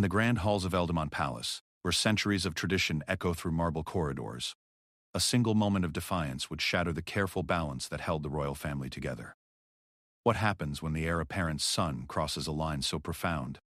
In the grand halls of Buckingham Palace, where centuries of tradition echo through marble corridors, a single moment of defiance would shatter the careful balance that held the royal family together. What happens when the heir apparent's son crosses a line so profound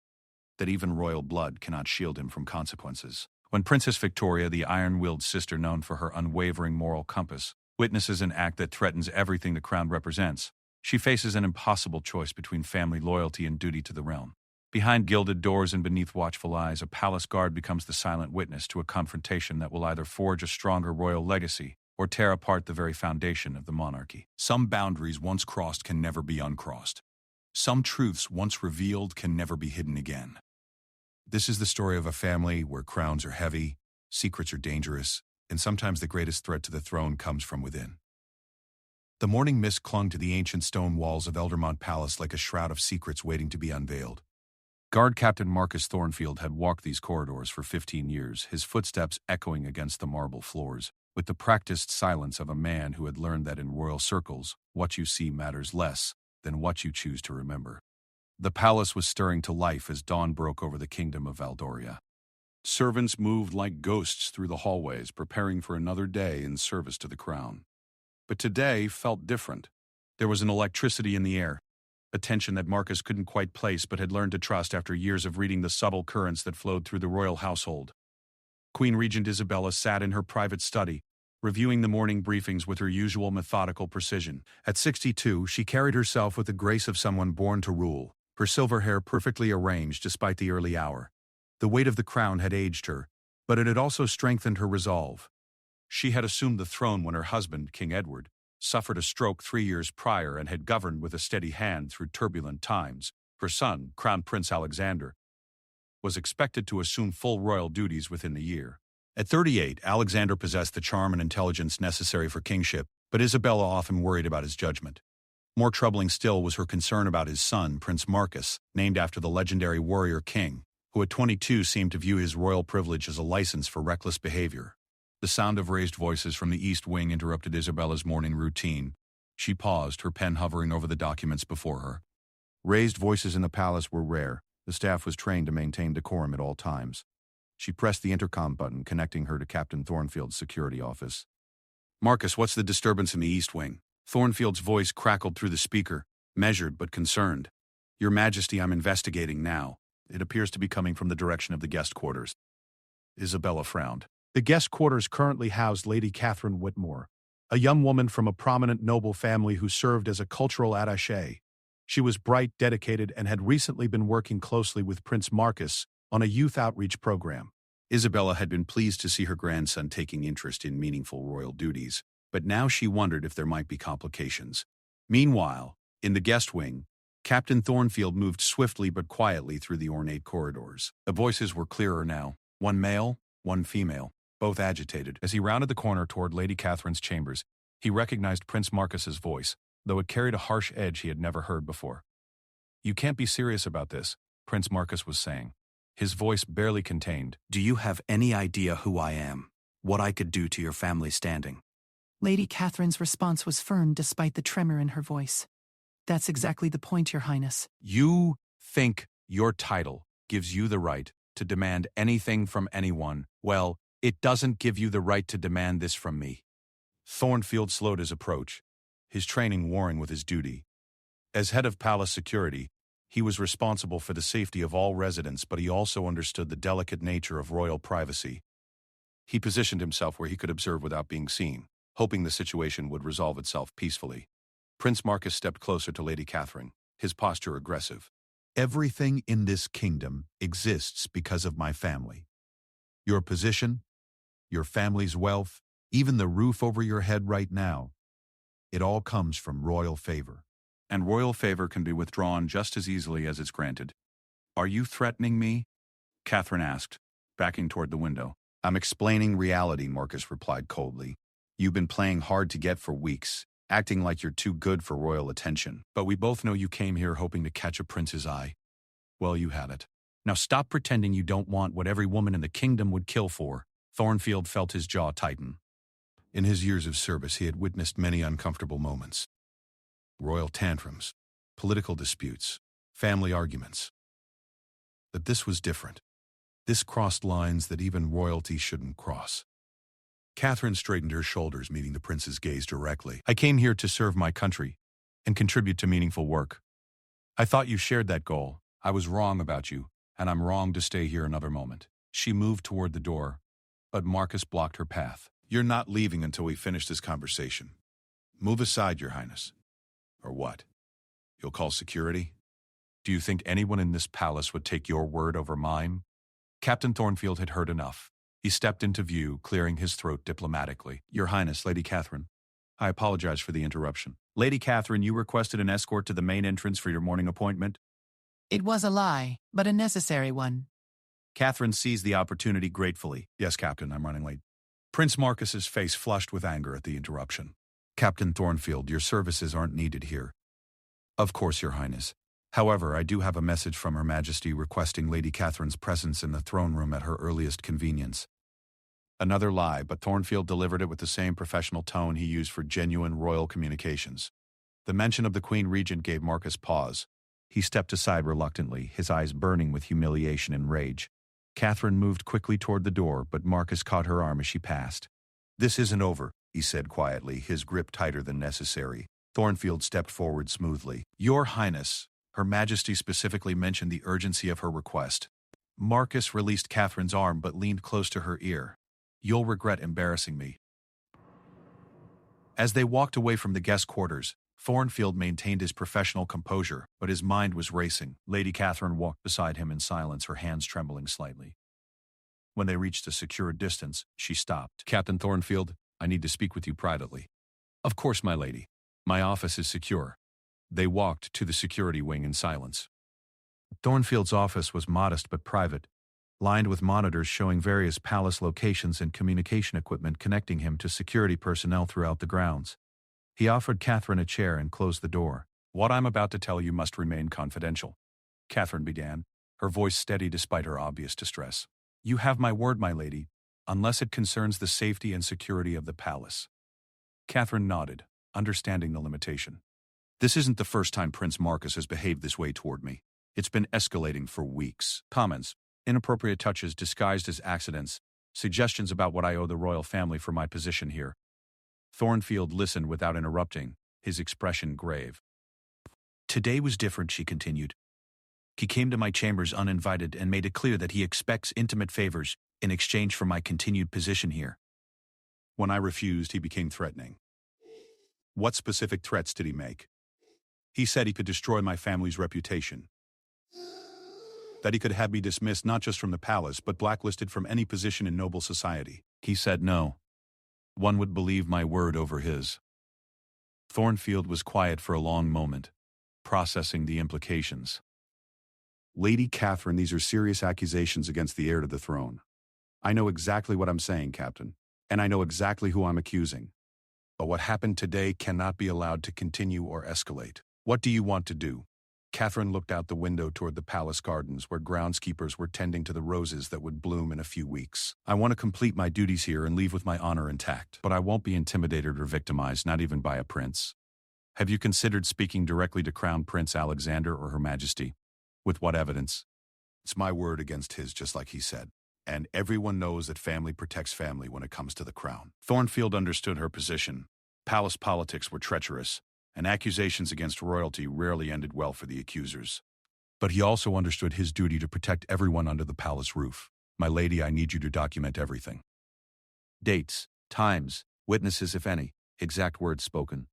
that even royal blood cannot shield him from consequences? When Princess Victoria, the iron-willed sister known for her unwavering moral compass, witnesses an act that threatens everything the crown represents, she faces an impossible choice between family loyalty and duty to the realm. Behind gilded doors and beneath watchful eyes, a palace guard becomes the silent witness to a confrontation that will either forge a stronger royal legacy or tear apart the very foundation of the monarchy. Some boundaries once crossed can never be uncrossed. Some truths once revealed can never be hidden again. This is the story of a family where crowns are heavy, secrets are dangerous, and sometimes the greatest threat to the throne comes from within. The morning mist clung to the ancient stone walls of Buckingham Palace like a shroud of secrets waiting to be unveiled. Guard Captain Marcus Thornfield had walked these corridors for 15 years, his footsteps echoing against the marble floors, with the practiced silence of a man who had learned that in royal circles, what you see matters less than what you choose to remember. The palace was stirring to life as dawn broke over the kingdom of Valdoria. Servants moved like ghosts through the hallways, preparing for another day in service to the crown. But today felt different. There was an electricity in the air, a tension that Marcus couldn't quite place but had learned to trust after years of reading the subtle currents that flowed through the royal household. Queen Regent Isabella sat in her private study, reviewing the morning briefings with her usual methodical precision. At 62, she carried herself with the grace of someone born to rule, her silver hair perfectly arranged despite the early hour. The weight of the crown had aged her, but it had also strengthened her resolve. She had assumed the throne when her husband, King Edward, suffered a stroke 3 years prior and had governed with a steady hand through turbulent times. Her son, Crown Prince Alexander, was expected to assume full royal duties within the year. At 38, Alexander possessed the charm and intelligence necessary for kingship, but Isabella often worried about his judgment. More troubling still was her concern about his son, Prince Marcus, named after the legendary warrior king, who at 22 seemed to view his royal privilege as a license for reckless behavior. The sound of raised voices from the East Wing interrupted Isabella's morning routine. She paused, her pen hovering over the documents before her. Raised voices in the palace were rare. The staff was trained to maintain decorum at all times. She pressed the intercom button, connecting her to Captain Thornfield's security office. "Marcus, what's the disturbance in the East Wing?" Thornfield's voice crackled through the speaker, measured but concerned. "Your Majesty, I'm investigating now. It appears to be coming from the direction of the guest quarters." Isabella frowned. The guest quarters currently housed Lady Catherine Whitmore, a young woman from a prominent noble family who served as a cultural attaché. She was bright, dedicated, and had recently been working closely with Prince Marcus on a youth outreach program. Isabella had been pleased to see her grandson taking interest in meaningful royal duties, but now she wondered if there might be complications. Meanwhile, in the guest wing, Captain Thornfield moved swiftly but quietly through the ornate corridors. The voices were clearer now, one male, one female, both agitated. As he rounded the corner toward Lady Catherine's chambers, he recognized Prince Marcus's voice, though it carried a harsh edge he had never heard before. "You can't be serious about this," Prince Marcus was saying, his voice barely contained. "Do you have any idea who I am? What I could do to your family standing?" Lady Catherine's response was firm despite the tremor in her voice. "That's exactly the point, Your Highness." "You think your title gives you the right to demand anything from anyone? Well, it doesn't give you the right to demand this from me." Thornfield slowed his approach, his training warring with his duty. As head of palace security, he was responsible for the safety of all residents, but he also understood the delicate nature of royal privacy. He positioned himself where he could observe without being seen, hoping the situation would resolve itself peacefully. Prince Marcus stepped closer to Lady Catherine, his posture aggressive. "Everything in this kingdom exists because of my family. Your position, your family's wealth, even the roof over your head right now, it all comes from royal favor. And royal favor can be withdrawn just as easily as it's granted." "Are you threatening me?" Catherine asked, backing toward the window. "I'm explaining reality," Marcus replied coldly. "You've been playing hard to get for weeks, acting like you're too good for royal attention. But we both know you came here hoping to catch a prince's eye. Well, you had it. Now stop pretending you don't want what every woman in the kingdom would kill for." Thornfield felt his jaw tighten. In his years of service, he had witnessed many uncomfortable moments. Royal tantrums, political disputes, family arguments. But this was different. This crossed lines that even royalty shouldn't cross. Catherine straightened her shoulders, meeting the prince's gaze directly. I came here to serve my country and contribute to meaningful work. I thought you shared that goal. I was wrong about you, and I'm wrong to stay here another moment. She moved toward the door, but Marcus blocked her path. You're not leaving until we finish this conversation. Move aside, Your Highness. Or what? You'll call security? Do you think anyone in this palace would take your word over mine? Captain Thornfield had heard enough. He stepped into view, clearing his throat diplomatically. Your Highness, Lady Catherine. I apologize for the interruption. Lady Catherine, you requested an escort to the main entrance for your morning appointment? It was a lie, but a necessary one. Catherine seized the opportunity gratefully. Yes, Captain, I'm running late. Prince Marcus's face flushed with anger at the interruption. Captain Thornfield, your services aren't needed here. Of course, Your Highness. However, I do have a message from Her Majesty requesting Lady Catherine's presence in the throne room at her earliest convenience. Another lie, but Thornfield delivered it with the same professional tone he used for genuine royal communications. The mention of the Queen Regent gave Marcus pause. He stepped aside reluctantly, his eyes burning with humiliation and rage. Catherine moved quickly toward the door, but Marcus caught her arm as she passed. This isn't over, he said quietly, his grip tighter than necessary. Thornfield stepped forward smoothly. Your Highness, Her Majesty specifically mentioned the urgency of her request. Marcus released Catherine's arm but leaned close to her ear. You'll regret embarrassing me. As they walked away from the guest quarters, Thornfield maintained his professional composure, but his mind was racing. Lady Catherine walked beside him in silence, her hands trembling slightly. When they reached a secure distance, she stopped. Captain Thornfield, I need to speak with you privately. Of course, my lady. My office is secure. They walked to the security wing in silence. Thornfield's office was modest but private, lined with monitors showing various palace locations and communication equipment connecting him to security personnel throughout the grounds. He offered Catherine a chair and closed the door. What I'm about to tell you must remain confidential, Catherine began, her voice steady despite her obvious distress. You have my word, my lady, unless it concerns the safety and security of the palace. Catherine nodded, understanding the limitation. This isn't the first time Prince Marcus has behaved this way toward me. It's been escalating for weeks. Comments, inappropriate touches disguised as accidents, suggestions about what I owe the royal family for my position here. Thornfield listened without interrupting, his expression grave. Today was different, she continued. He came to my chambers uninvited and made it clear that he expects intimate favors in exchange for my continued position here. When I refused, he became threatening. What specific threats did he make? He said he could destroy my family's reputation. That he could have me dismissed not just from the palace but blacklisted from any position in noble society. He said no. One would believe my word over his. Thornfield was quiet for a long moment, processing the implications. Lady Catherine, these are serious accusations against the heir to the throne. I know exactly what I'm saying, Captain, and I know exactly who I'm accusing. But what happened today cannot be allowed to continue or escalate. What do you want to do? Catherine looked out the window toward the palace gardens where groundskeepers were tending to the roses that would bloom in a few weeks. I want to complete my duties here and leave with my honor intact, but I won't be intimidated or victimized, not even by a prince. Have you considered speaking directly to Crown Prince Alexander or Her Majesty? With what evidence? It's my word against his, just like he said. And everyone knows that family protects family when it comes to the crown. Thornfield understood her position. Palace politics were treacherous, and accusations against royalty rarely ended well for the accusers. But he also understood his duty to protect everyone under the palace roof. My lady, I need you to document everything. Dates, times, witnesses if any, exact words spoken.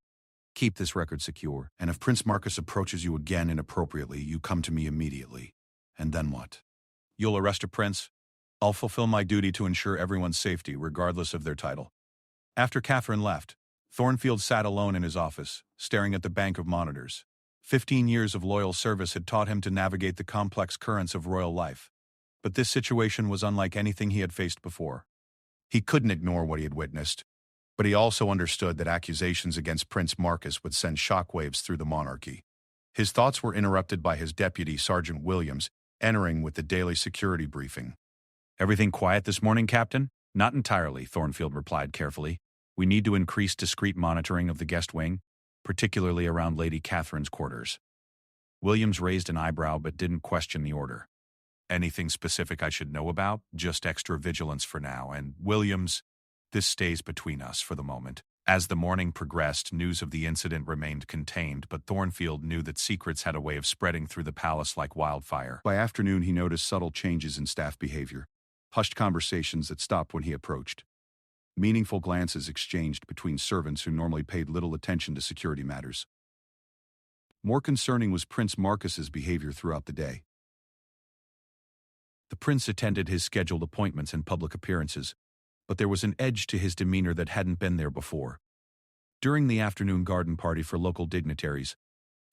Keep this record secure, and if Prince Marcus approaches you again inappropriately, you come to me immediately. And then what? You'll arrest a prince? I'll fulfill my duty to ensure everyone's safety, regardless of their title. After Catherine left, Thornfield sat alone in his office, staring at the bank of monitors. 15 years of loyal service had taught him to navigate the complex currents of royal life. But this situation was unlike anything he had faced before. He couldn't ignore what he had witnessed, but he also understood that accusations against Prince Marcus would send shockwaves through the monarchy. His thoughts were interrupted by his deputy, Sergeant Williams, entering with the daily security briefing. Everything quiet this morning, Captain? Not entirely, Thornfield replied carefully. We need to increase discreet monitoring of the guest wing, particularly around Lady Catherine's quarters. Williams raised an eyebrow but didn't question the order. Anything specific I should know about? Just extra vigilance for now. And Williams, this stays between us for the moment. As the morning progressed, news of the incident remained contained, but Thornfield knew that secrets had a way of spreading through the palace like wildfire. By afternoon, he noticed subtle changes in staff behavior, hushed conversations that stopped when he approached, meaningful glances exchanged between servants who normally paid little attention to security matters. More concerning was Prince Marcus's behavior throughout the day. The prince attended his scheduled appointments and public appearances, but there was an edge to his demeanor that hadn't been there before. During the afternoon garden party for local dignitaries,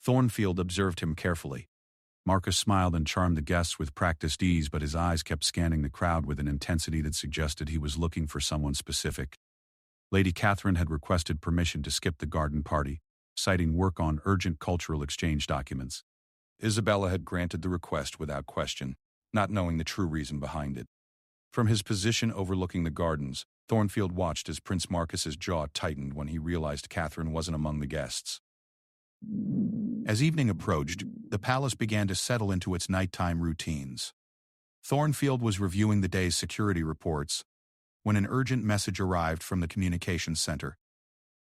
Thornfield observed him carefully. Marcus smiled and charmed the guests with practiced ease, but his eyes kept scanning the crowd with an intensity that suggested he was looking for someone specific. Lady Catherine had requested permission to skip the garden party, citing work on urgent cultural exchange documents. Isabella had granted the request without question, not knowing the true reason behind it. From his position overlooking the gardens, Thornfield watched as Prince Marcus's jaw tightened when he realized Catherine wasn't among the guests. As evening approached, the palace began to settle into its nighttime routines. Thornfield was reviewing the day's security reports when an urgent message arrived from the communications center.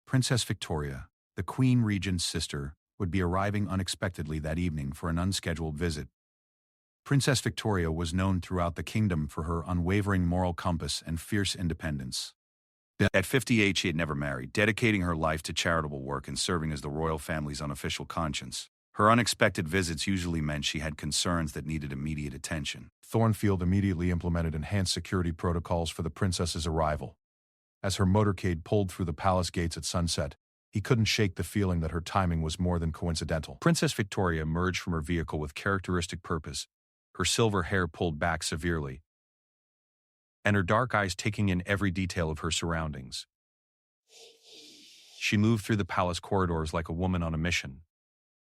Princess Victoria, the Queen Regent's sister, would be arriving unexpectedly that evening for an unscheduled visit. Princess Victoria was known throughout the kingdom for her unwavering moral compass and fierce independence. At 58, she had never married, dedicating her life to charitable work and serving as the royal family's unofficial conscience. Her unexpected visits usually meant she had concerns that needed immediate attention. Thornfield immediately implemented enhanced security protocols for the princess's arrival. As her motorcade pulled through the palace gates at sunset, he couldn't shake the feeling that her timing was more than coincidental. Princess Victoria emerged from her vehicle with characteristic purpose, her silver hair pulled back severely, and her dark eyes taking in every detail of her surroundings. She moved through the palace corridors like a woman on a mission,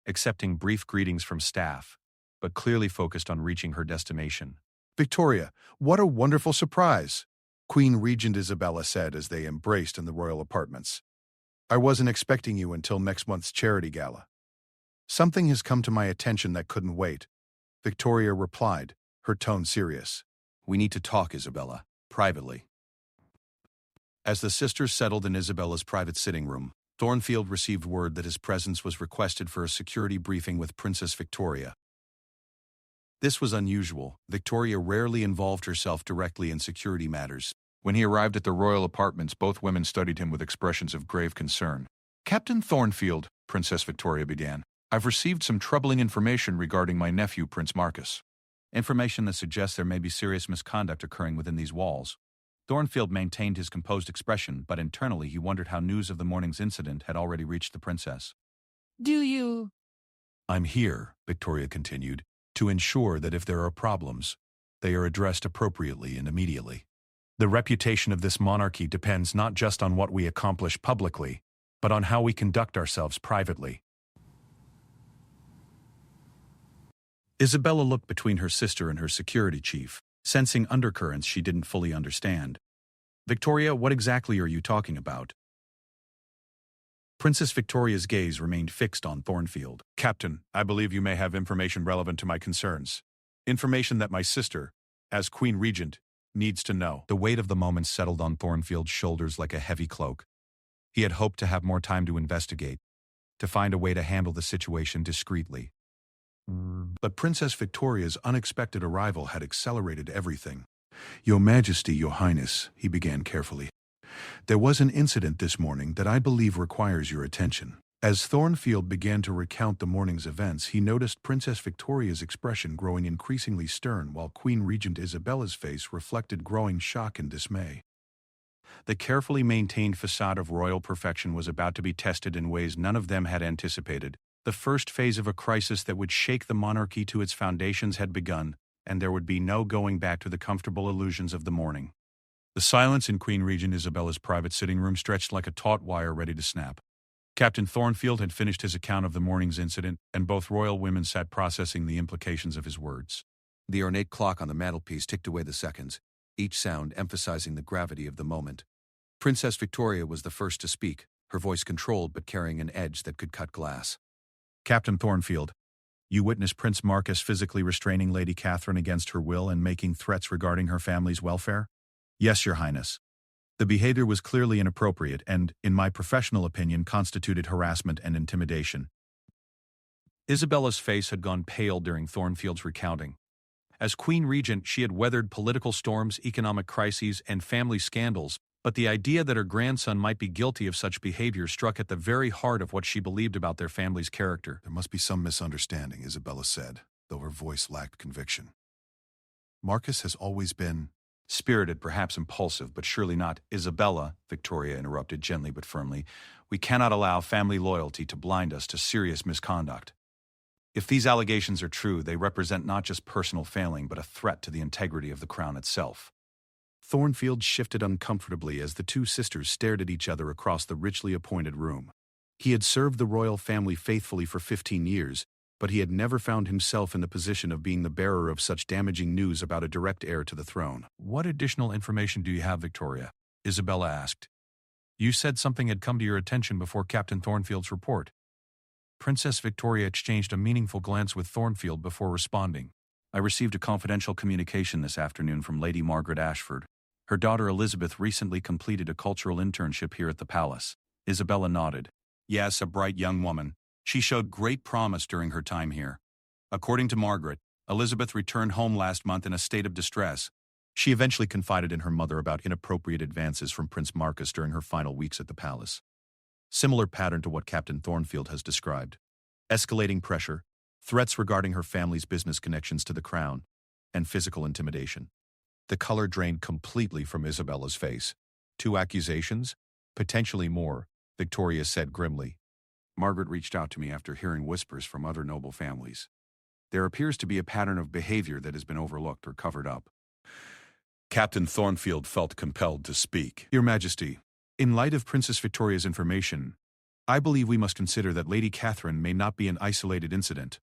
accepting brief greetings from staff, but clearly focused on reaching her destination. "Victoria, what a wonderful surprise," Queen Regent Isabella said as they embraced in the royal apartments. "I wasn't expecting you until next month's charity gala. Something has come to my attention that couldn't wait," Victoria replied, her tone serious. "We need to talk, Isabella, privately." As the sisters settled in Isabella's private sitting room, Thornfield received word that his presence was requested for a security briefing with Princess Victoria. This was unusual. Victoria rarely involved herself directly in security matters. When he arrived at the royal apartments, both women studied him with expressions of grave concern. "Captain Thornfield," Princess Victoria began, "I've received some troubling information regarding my nephew, Prince Marcus. Information that suggests there may be serious misconduct occurring within these walls." Thornfield maintained his composed expression, but internally he wondered how news of the morning's incident had already reached the princess. Do you? "I'm here," Victoria continued, "to ensure that if there are problems, they are addressed appropriately and immediately. The reputation of this monarchy depends not just on what we accomplish publicly, but on how we conduct ourselves privately." Isabella looked between her sister and her security chief, sensing undercurrents she didn't fully understand. "Victoria, what exactly are you talking about?" Princess Victoria's gaze remained fixed on Thornfield. "Captain, I believe you may have information relevant to my concerns. Information that my sister, as Queen Regent, needs to know." The weight of the moment settled on Thornfield's shoulders like a heavy cloak. He had hoped to have more time to investigate, to find a way to handle the situation discreetly. But Princess Victoria's unexpected arrival had accelerated everything. "Your Majesty, Your Highness," he began carefully, "there was an incident this morning that I believe requires your attention." As Thornfield began to recount the morning's events, he noticed Princess Victoria's expression growing increasingly stern while Queen Regent Isabella's face reflected growing shock and dismay. The carefully maintained facade of royal perfection was about to be tested in ways none of them had anticipated. The first phase of a crisis that would shake the monarchy to its foundations had begun, and there would be no going back to the comfortable illusions of the morning. The silence in Queen Regent Isabella's private sitting room stretched like a taut wire ready to snap. Captain Thornfield had finished his account of the morning's incident, and both royal women sat processing the implications of his words. The ornate clock on the mantelpiece ticked away the seconds, each sound emphasizing the gravity of the moment. Princess Victoria was the first to speak, her voice controlled but carrying an edge that could cut glass. "Captain Thornfield, You witnessed Prince Marcus physically restraining Lady Catherine against her will and making threats regarding her family's welfare? Yes, Your Highness. The behavior was clearly inappropriate and, in my professional opinion, constituted harassment and intimidation. Isabella's face had gone pale during Thornfield's recounting. As Queen Regent, she had weathered political storms, economic crises, and family scandals, but the idea that her grandson might be guilty of such behavior struck at the very heart of what she believed about their family's character. There must be some misunderstanding, Isabella said, though her voice lacked conviction. Marcus has always been spirited, perhaps impulsive, but surely not. Isabella, Victoria interrupted gently but firmly, we cannot allow family loyalty to blind us to serious misconduct. If these allegations are true, they represent not just personal failing, but a threat to the integrity of the crown itself. Thornfield shifted uncomfortably as the two sisters stared at each other across the richly appointed room. He had served the royal family faithfully for 15 years, but he had never found himself in the position of being the bearer of such damaging news about a direct heir to the throne. What additional information do you have, Victoria? Isabella asked. You said something had come to your attention before Captain Thornfield's report. Princess Victoria exchanged a meaningful glance with Thornfield before responding. I received a confidential communication this afternoon from Lady Margaret Ashford. Her daughter Elizabeth recently completed a cultural internship here at the palace. Isabella nodded. Yes, a bright young woman. She showed great promise during her time here. According to Margaret, Elizabeth returned home last month in a state of distress. She eventually confided in her mother about inappropriate advances from Prince Marcus during her final weeks at the palace. Similar pattern to what Captain Thornfield has described. Escalating pressure, threats regarding her family's business connections to the crown, and physical intimidation. The color drained completely from Isabella's face. 2 accusations? Potentially more, Victoria said grimly. Margaret reached out to me after hearing whispers from other noble families. There appears to be a pattern of behavior that has been overlooked or covered up. Captain Thornfield felt compelled to speak. Your Majesty, in light of Princess Victoria's information, I believe we must consider that Lady Catherine may not be an isolated incident.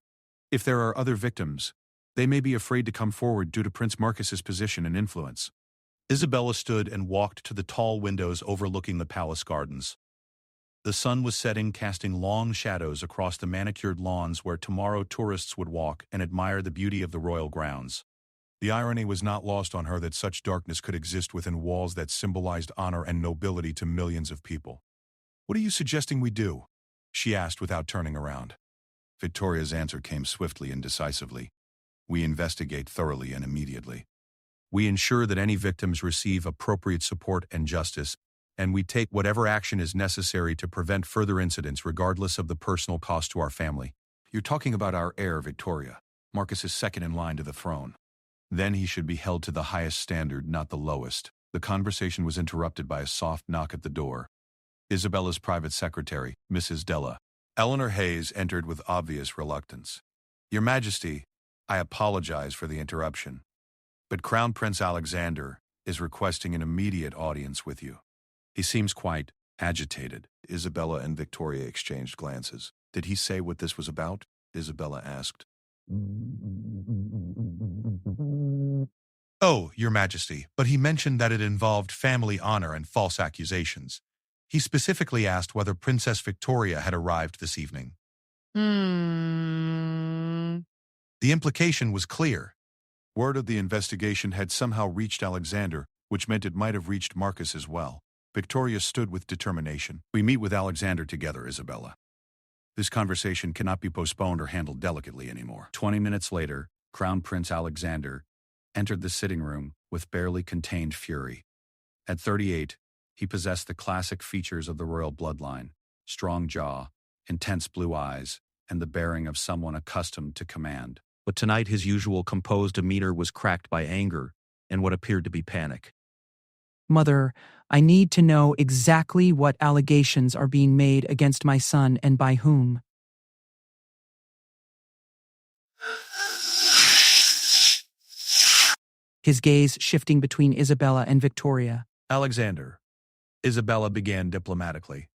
If there are other victims, they may be afraid to come forward due to Prince Marcus's position and influence. Isabella stood and walked to the tall windows overlooking the palace gardens. The sun was setting, casting long shadows across the manicured lawns where tomorrow tourists would walk and admire the beauty of the royal grounds. The irony was not lost on her that such darkness could exist within walls that symbolized honor and nobility to millions of people. What are you suggesting we do? She asked without turning around. Victoria's answer came swiftly and decisively. We investigate thoroughly and immediately. We ensure that any victims receive appropriate support and justice, and we take whatever action is necessary to prevent further incidents regardless of the personal cost to our family. You're talking about our heir, Victoria. Marcus is second in line to the throne. Then he should be held to the highest standard, not the lowest. The conversation was interrupted by a soft knock at the door. Isabella's private secretary, Mrs. Della, Eleanor Hayes, entered with obvious reluctance. Your Majesty, I apologize for the interruption, but Crown Prince Alexander is requesting an immediate audience with you. He seems quite agitated. Isabella and Victoria exchanged glances. Did he say what this was about? Isabella asked. Oh, Your Majesty, but he mentioned that it involved family honor and false accusations. He specifically asked whether Princess Victoria had arrived this evening. The implication was clear. Word of the investigation had somehow reached Alexander, which meant it might have reached Marcus as well. Victoria stood with determination. We meet with Alexander together, Isabella. This conversation cannot be postponed or handled delicately anymore. 20 minutes later, Crown Prince Alexander entered the sitting room with barely contained fury. At 38, he possessed the classic features of the royal bloodline: strong jaw, intense blue eyes, and the bearing of someone accustomed to command. But tonight his usual composed demeanor was cracked by anger and what appeared to be panic. Mother, I need to know exactly what allegations are being made against my son and by whom. His gaze shifting between Isabella and Victoria. Alexander, Isabella began diplomatically.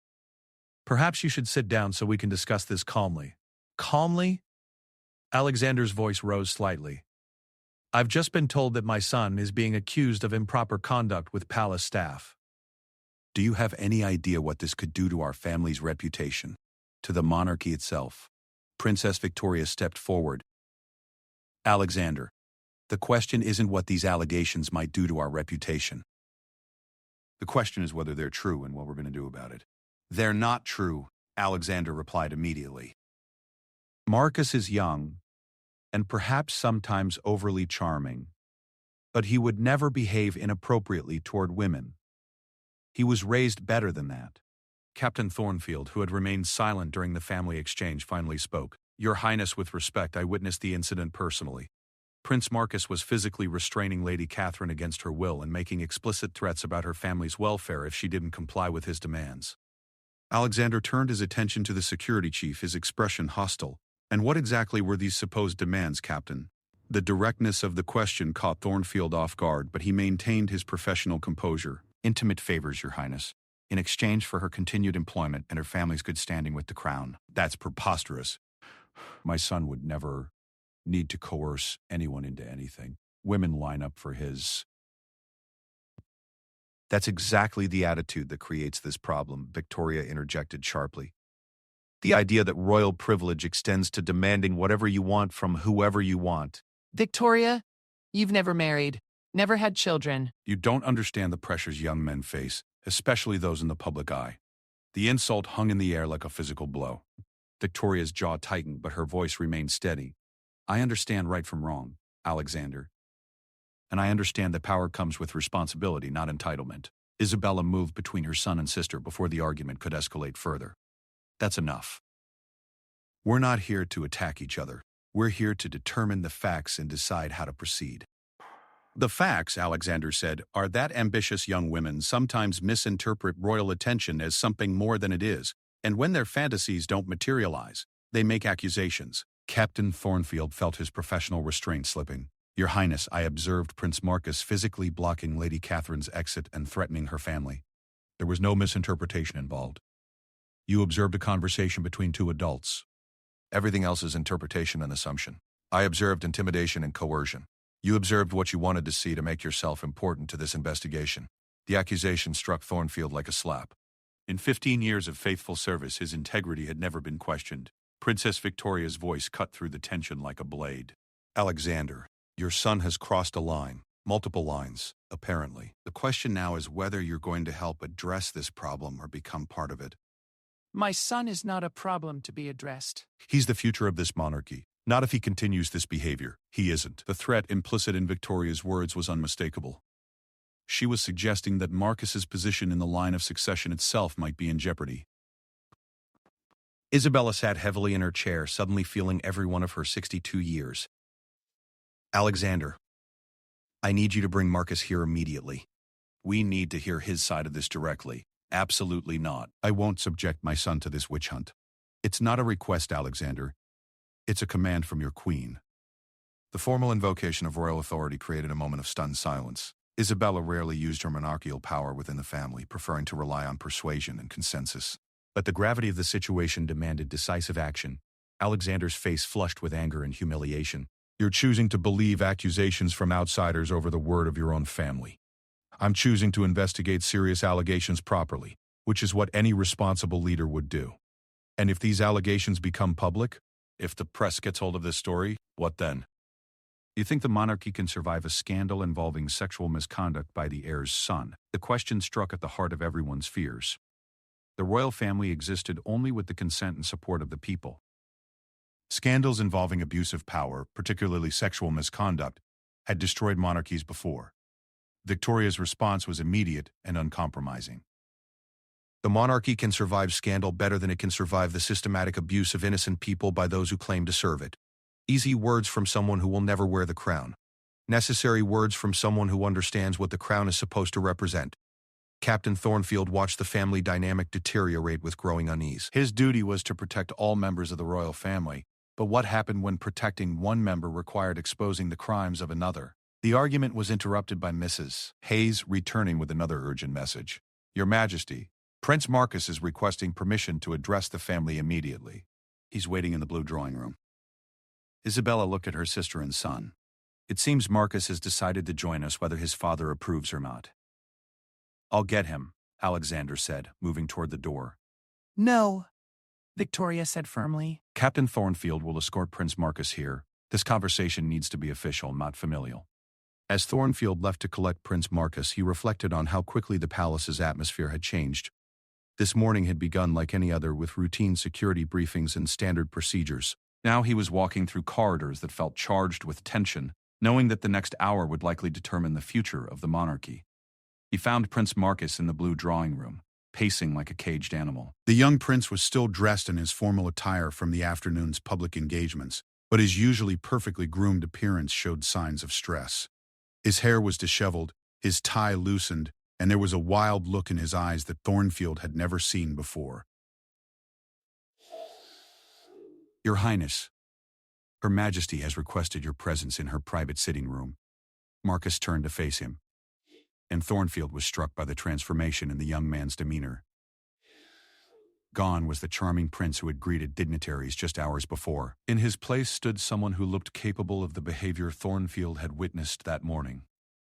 Perhaps you should sit down so we can discuss this calmly. Calmly? Alexander's voice rose slightly. I've just been told that my son is being accused of improper conduct with palace staff. Do you have any idea what this could do to our family's reputation, to the monarchy itself? Princess Victoria stepped forward. Alexander, the question isn't what these allegations might do to our reputation. The question is whether they're true and what we're going to do about it. They're not true, Alexander replied immediately. Marcus is young, and perhaps sometimes overly charming, but he would never behave inappropriately toward women. He was raised better than that. Captain Thornfield, who had remained silent during the family exchange, finally spoke. Your Highness, with respect, I witnessed the incident personally. Prince Marcus was physically restraining Lady Catherine against her will and making explicit threats about her family's welfare if she didn't comply with his demands. Alexander turned his attention to the security chief, his expression hostile. And what exactly were these supposed demands, Captain? The directness of the question caught Thornfield off guard, but he maintained his professional composure. Intimate favors, Your Highness, in exchange for her continued employment and her family's good standing with the crown. That's preposterous. My son would never need to coerce anyone into anything. Women line up for his. That's exactly the attitude that creates this problem, Victoria interjected sharply. The idea that royal privilege extends to demanding whatever you want from whoever you want. Victoria, you've never married, never had children. You don't understand the pressures young men face, especially those in the public eye. The insult hung in the air like a physical blow. Victoria's jaw tightened, but her voice remained steady. I understand right from wrong, Alexander. And I understand that power comes with responsibility, not entitlement. Isabella moved between her son and sister before the argument could escalate further. That's enough. We're not here to attack each other. We're here to determine the facts and decide how to proceed. The facts, Alexander said, are that ambitious young women sometimes misinterpret royal attention as something more than it is, and when their fantasies don't materialize, they make accusations. Captain Thornfield felt his professional restraint slipping. Your Highness, I observed Prince Marcus physically blocking Lady Catherine's exit and threatening her family. There was no misinterpretation involved. You observed a conversation between two adults. Everything else is interpretation and assumption. I observed intimidation and coercion. You observed what you wanted to see to make yourself important to this investigation. The accusation struck Thornfield like a slap. In 15 years of faithful service, his integrity had never been questioned. Princess Victoria's voice cut through the tension like a blade. Alexander, your son has crossed a line. Multiple lines, apparently. The question now is whether you're going to help address this problem or become part of it. My son is not a problem to be addressed. He's the future of this monarchy. Not if he continues this behavior. He isn't. The threat implicit in Victoria's words was unmistakable. She was suggesting that Marcus's position in the line of succession itself might be in jeopardy. Isabella sat heavily in her chair, suddenly feeling every one of her 62 years. Alexander, I need you to bring Marcus here immediately. We need to hear his side of this directly. Absolutely not. I won't subject my son to this witch hunt. It's not a request, Alexander. It's a command from your queen. The formal invocation of royal authority created a moment of stunned silence. Isabella rarely used her monarchical power within the family, preferring to rely on persuasion and consensus. But the gravity of the situation demanded decisive action. Alexander's face flushed with anger and humiliation. You're choosing to believe accusations from outsiders over the word of your own family. I'm choosing to investigate serious allegations properly, which is what any responsible leader would do. And if these allegations become public, if the press gets hold of this story, what then? You think the monarchy can survive a scandal involving sexual misconduct by the heir's son? The question struck at the heart of everyone's fears. The royal family existed only with the consent and support of the people. Scandals involving abuse of power, particularly sexual misconduct, had destroyed monarchies before. Victoria's response was immediate and uncompromising. The monarchy can survive scandal better than it can survive the systematic abuse of innocent people by those who claim to serve it. Easy words from someone who will never wear the crown. Necessary words from someone who understands what the crown is supposed to represent. Captain Thornfield watched the family dynamic deteriorate with growing unease. His duty was to protect all members of the royal family, but what happened when protecting one member required exposing the crimes of another? The argument was interrupted by Mrs. Hayes returning with another urgent message. Your Majesty, Prince Marcus is requesting permission to address the family immediately. He's waiting in the blue drawing room. Isabella looked at her sister and son. It seems Marcus has decided to join us whether his father approves or not. I'll get him, Alexander said, moving toward the door. No. Victoria said firmly. Captain Thornfield will escort Prince Marcus here. This conversation needs to be official, not familial. As Thornfield left to collect Prince Marcus, he reflected on how quickly the palace's atmosphere had changed. This morning had begun like any other, with routine security briefings and standard procedures. Now he was walking through corridors that felt charged with tension, knowing that the next hour would likely determine the future of the monarchy. He found Prince Marcus in the blue drawing room, pacing like a caged animal. The young prince was still dressed in his formal attire from the afternoon's public engagements, but his usually perfectly groomed appearance showed signs of stress. His hair was disheveled, his tie loosened, and there was a wild look in his eyes that Thornfield had never seen before. Your Highness, Her Majesty has requested your presence in her private sitting room. Marcus turned to face him, and Thornfield was struck by the transformation in the young man's demeanor. Gone was the charming prince who had greeted dignitaries just hours before. In his place stood someone who looked capable of the behavior Thornfield had witnessed that morning.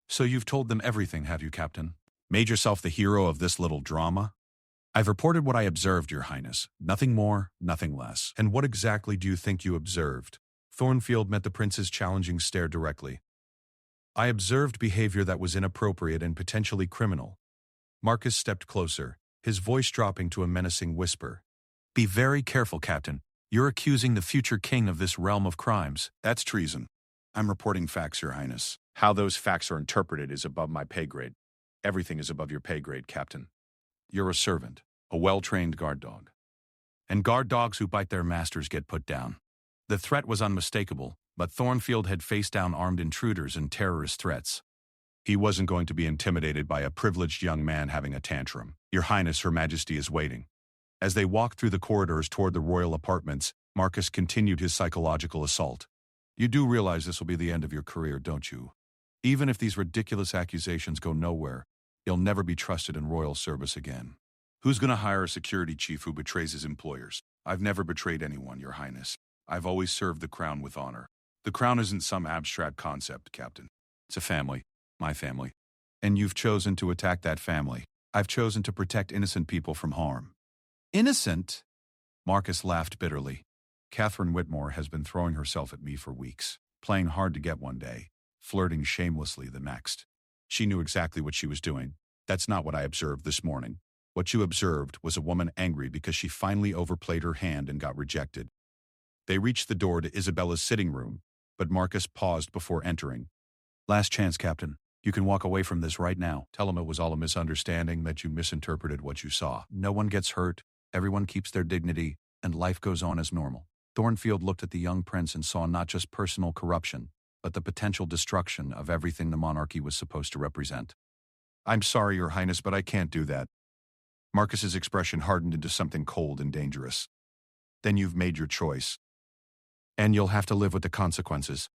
So you've told them everything, have you, Captain? Made yourself the hero of this little drama? I've reported what I observed, Your Highness. Nothing more, nothing less. And what exactly do you think you observed? Thornfield met the prince's challenging stare directly. I observed behavior that was inappropriate and potentially criminal. Marcus stepped closer, his voice dropping to a menacing whisper. Be very careful, Captain. You're accusing the future king of this realm of crimes. That's treason. I'm reporting facts, Your Highness. How those facts are interpreted is above my pay grade. Everything is above your pay grade, Captain. You're a servant, a well-trained guard dog. And guard dogs who bite their masters get put down. The threat was unmistakable, but Thornfield had faced down armed intruders and terrorist threats. He wasn't going to be intimidated by a privileged young man having a tantrum. Your Highness, Her Majesty is waiting. As they walked through the corridors toward the royal apartments, Marcus continued his psychological assault. You do realize this will be the end of your career, don't you? Even if these ridiculous accusations go nowhere, you'll never be trusted in royal service again. Who's going to hire a security chief who betrays his employers? I've never betrayed anyone, Your Highness. I've always served the crown with honor. The crown isn't some abstract concept, Captain. It's a family, my family. And you've chosen to attack that family. I've chosen to protect innocent people from harm. Innocent? Marcus laughed bitterly. Catherine Whitmore has been throwing herself at me for weeks, playing hard to get one day, flirting shamelessly the next. She knew exactly what she was doing. That's not what I observed this morning. What you observed was a woman angry because she finally overplayed her hand and got rejected. They reached the door to Isabella's sitting room, but Marcus paused before entering. Last chance, Captain. You can walk away from this right now. Tell him it was all a misunderstanding, that you misinterpreted what you saw. No one gets hurt, everyone keeps their dignity, and life goes on as normal. Thornfield looked at the young prince and saw not just personal corruption, but the potential destruction of everything the monarchy was supposed to represent. I'm sorry, Your Highness, but I can't do that. Marcus's expression hardened into something cold and dangerous. Then you've made your choice. And you'll have to live with the consequences.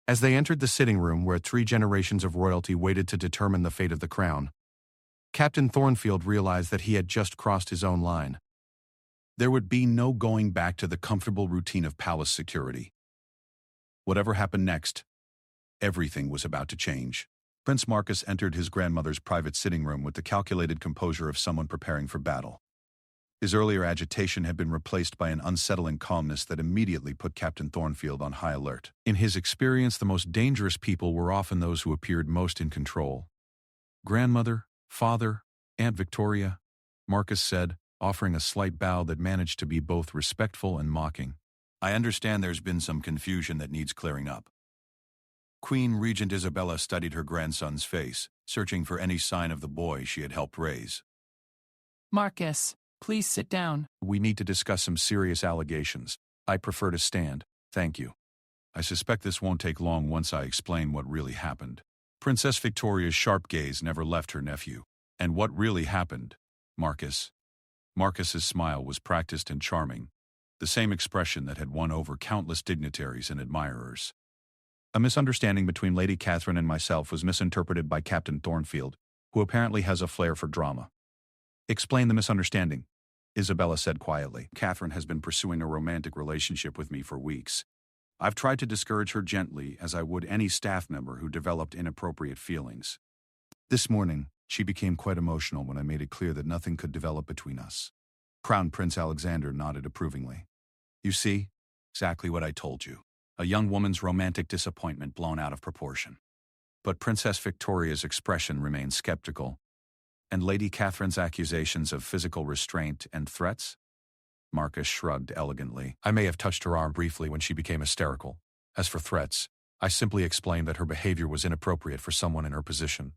As they entered the sitting room where 3 generations of royalty waited to determine the fate of the crown, Captain Thornfield realized that he had just crossed his own line. There would be no going back to the comfortable routine of palace security. Whatever happened next, everything was about to change. Prince Marcus entered his grandmother's private sitting room with the calculated composure of someone preparing for battle. His earlier agitation had been replaced by an unsettling calmness that immediately put Captain Thornfield on high alert. In his experience, the most dangerous people were often those who appeared most in control. Grandmother, father, Aunt Victoria, Marcus said, offering a slight bow that managed to be both respectful and mocking. I understand there's been some confusion that needs clearing up. Queen Regent Isabella studied her grandson's face, searching for any sign of the boy she had helped raise. Marcus, please sit down. We need to discuss some serious allegations. I prefer to stand, thank you. I suspect this won't take long once I explain what really happened. Princess Victoria's sharp gaze never left her nephew. And what really happened, Marcus? Marcus's smile was practiced and charming, the same expression that had won over countless dignitaries and admirers. A misunderstanding between Lady Catherine and myself was misinterpreted by Captain Thornfield, who apparently has a flair for drama. Explain the misunderstanding, Isabella said quietly. Catherine has been pursuing a romantic relationship with me for weeks. I've tried to discourage her gently, as I would any staff member who developed inappropriate feelings. This morning, she became quite emotional when I made it clear that nothing could develop between us. Crown Prince Alexander nodded approvingly. You see, exactly what I told you. A young woman's romantic disappointment blown out of proportion. But Princess Victoria's expression remained skeptical. And Lady Catherine's accusations of physical restraint and threats? Marcus shrugged elegantly. I may have touched her arm briefly when she became hysterical. As for threats, I simply explained that her behavior was inappropriate for someone in her position.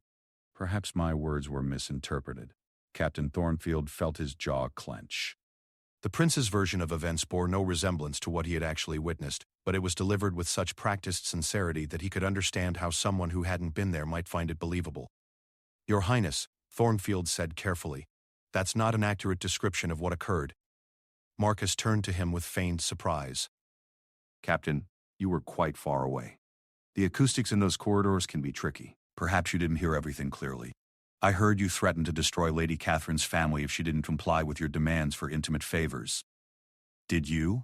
Perhaps my words were misinterpreted. Captain Thornfield felt his jaw clench. The prince's version of events bore no resemblance to what he had actually witnessed, but it was delivered with such practiced sincerity that he could understand how someone who hadn't been there might find it believable. Your Highness, Thornfield said carefully, that's not an accurate description of what occurred. Marcus turned to him with feigned surprise. Captain, you were quite far away. The acoustics in those corridors can be tricky. Perhaps you didn't hear everything clearly. I heard you threatened to destroy Lady Catherine's family if she didn't comply with your demands for intimate favors. Did you?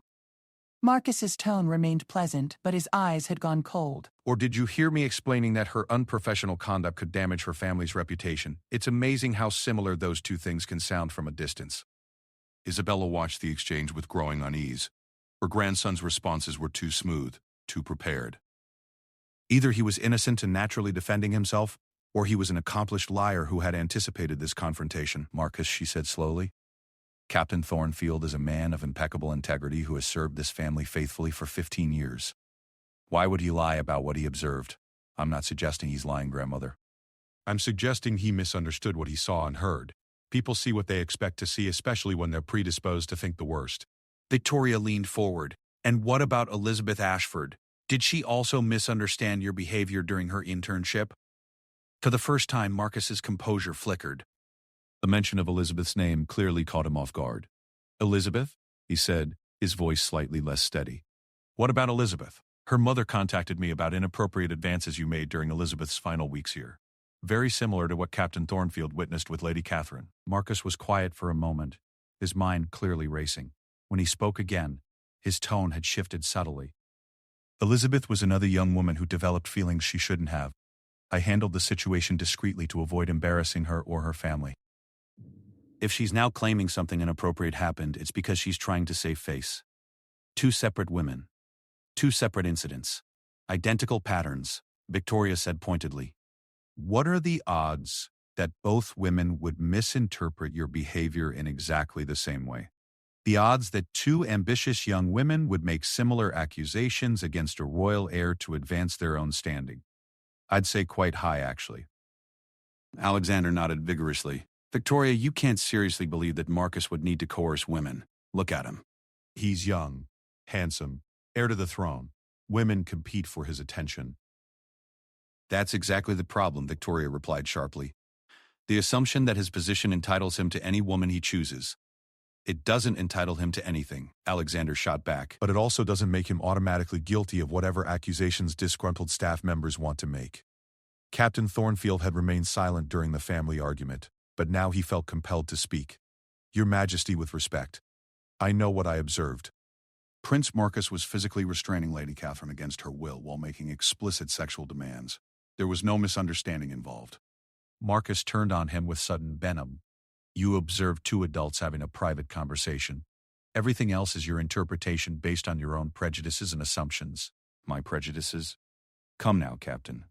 Marcus's tone remained pleasant, but his eyes had gone cold. Or did you hear me explaining that her unprofessional conduct could damage her family's reputation? It's amazing how similar those two things can sound from a distance. Isabella watched the exchange with growing unease. Her grandson's responses were too smooth, too prepared. Either he was innocent and naturally defending himself, or he was an accomplished liar who had anticipated this confrontation. Marcus, she said slowly, Captain Thornfield is a man of impeccable integrity who has served this family faithfully for 15 years. Why would he lie about what he observed? I'm not suggesting he's lying, grandmother. I'm suggesting he misunderstood what he saw and heard. People see what they expect to see, especially when they're predisposed to think the worst. Victoria leaned forward. And what about Elizabeth Ashford? Did she also misunderstand your behavior during her internship? For the first time, Marcus's composure flickered. The mention of Elizabeth's name clearly caught him off guard. Elizabeth? He said, his voice slightly less steady. What about Elizabeth? Her mother contacted me about inappropriate advances you made during Elizabeth's final weeks here. Very similar to what Captain Thornfield witnessed with Lady Catherine. Marcus was quiet for a moment, his mind clearly racing. When he spoke again, his tone had shifted subtly. Elizabeth was another young woman who developed feelings she shouldn't have. I handled the situation discreetly to avoid embarrassing her or her family. If she's now claiming something inappropriate happened, it's because she's trying to save face. Two separate women. Two separate incidents. Identical patterns, Victoria said pointedly. What are the odds that both women would misinterpret your behavior in exactly the same way? The odds that two ambitious young women would make similar accusations against a royal heir to advance their own standing? I'd say quite high, actually. Alexander nodded vigorously. Victoria, you can't seriously believe that Marcus would need to coerce women. Look at him. He's young, handsome, heir to the throne. Women compete for his attention. That's exactly the problem, Victoria replied sharply. The assumption that his position entitles him to any woman he chooses. It doesn't entitle him to anything, Alexander shot back. But it also doesn't make him automatically guilty of whatever accusations disgruntled staff members want to make. Captain Thornfield had remained silent during the family argument, but now he felt compelled to speak. Your Majesty, with respect. I know what I observed. Prince Marcus was physically restraining Lady Catherine against her will while making explicit sexual demands. There was no misunderstanding involved. Marcus turned on him with sudden venom. You observed two adults having a private conversation. Everything else is your interpretation based on your own prejudices and assumptions. My prejudices? Come now, Captain.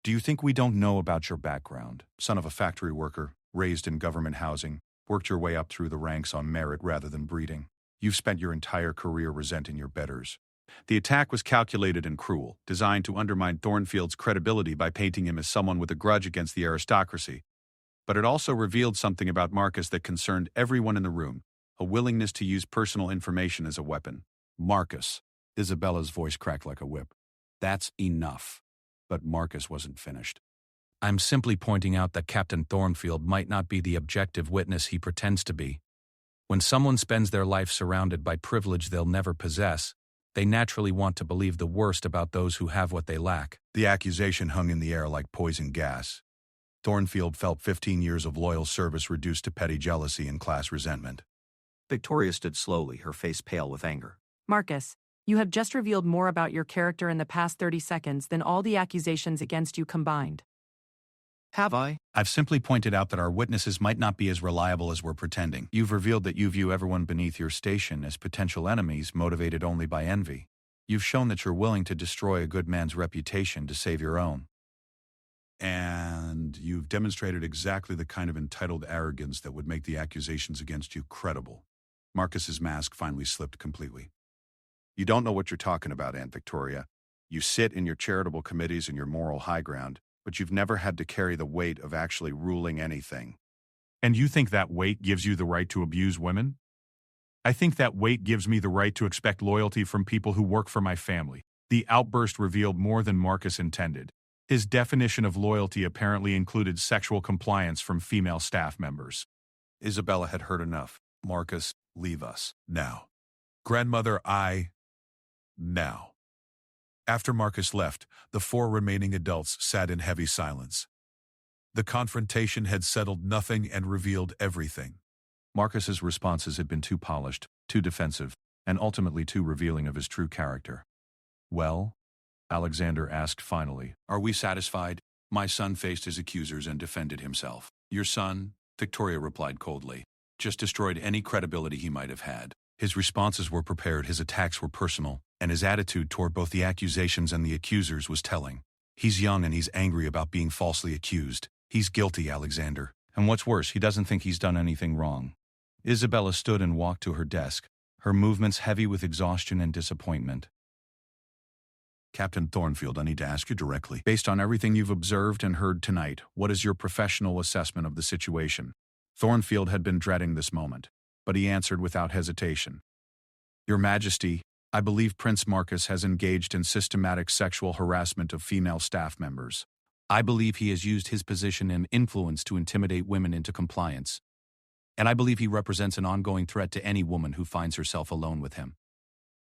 Do you think we don't know about your background? Son of a factory worker, raised in government housing, worked your way up through the ranks on merit rather than breeding. You've spent your entire career resenting your betters. The attack was calculated and cruel, designed to undermine Thornfield's credibility by painting him as someone with a grudge against the aristocracy. But it also revealed something about Marcus that concerned everyone in the room, a willingness to use personal information as a weapon. Marcus. Isabella's voice cracked like a whip. That's enough. But Marcus wasn't finished. I'm simply pointing out that Captain Thornfield might not be the objective witness he pretends to be. When someone spends their life surrounded by privilege they'll never possess, they naturally want to believe the worst about those who have what they lack. The accusation hung in the air like poison gas. Thornfield felt 15 years of loyal service reduced to petty jealousy and class resentment. Victoria stood slowly, her face pale with anger. Marcus, you have just revealed more about your character in the past 30 seconds than all the accusations against you combined. Have I? I've simply pointed out that our witnesses might not be as reliable as we're pretending. You've revealed that you view everyone beneath your station as potential enemies motivated only by envy. You've shown that you're willing to destroy a good man's reputation to save your own. And you've demonstrated exactly the kind of entitled arrogance that would make the accusations against you credible. Marcus's mask finally slipped completely. You don't know what you're talking about, Aunt Victoria. You sit in your charitable committees and your moral high ground, but you've never had to carry the weight of actually ruling anything. And you think that weight gives you the right to abuse women? I think that weight gives me the right to expect loyalty from people who work for my family. The outburst revealed more than Marcus intended. His definition of loyalty apparently included sexual compliance from female staff members. Isabella had heard enough. Marcus, leave us. Now. Grandmother, now. After Marcus left, the 4 remaining adults sat in heavy silence. The confrontation had settled nothing and revealed everything. Marcus's responses had been too polished, too defensive, and ultimately too revealing of his true character. Well? Alexander asked finally. Are we satisfied? My son faced his accusers and defended himself. Your son, Victoria replied coldly, just destroyed any credibility he might have had. His responses were prepared, his attacks were personal, and his attitude toward both the accusations and the accusers was telling. He's young and he's angry about being falsely accused. He's guilty, Alexander. And what's worse, he doesn't think he's done anything wrong. Isabella stood and walked to her desk, her movements heavy with exhaustion and disappointment. Captain Thornfield, I need to ask you directly. Based on everything you've observed and heard tonight, what is your professional assessment of the situation? Thornfield had been dreading this moment, but he answered without hesitation. Your Majesty, I believe Prince Marcus has engaged in systematic sexual harassment of female staff members. I believe he has used his position and influence to intimidate women into compliance. And I believe he represents an ongoing threat to any woman who finds herself alone with him.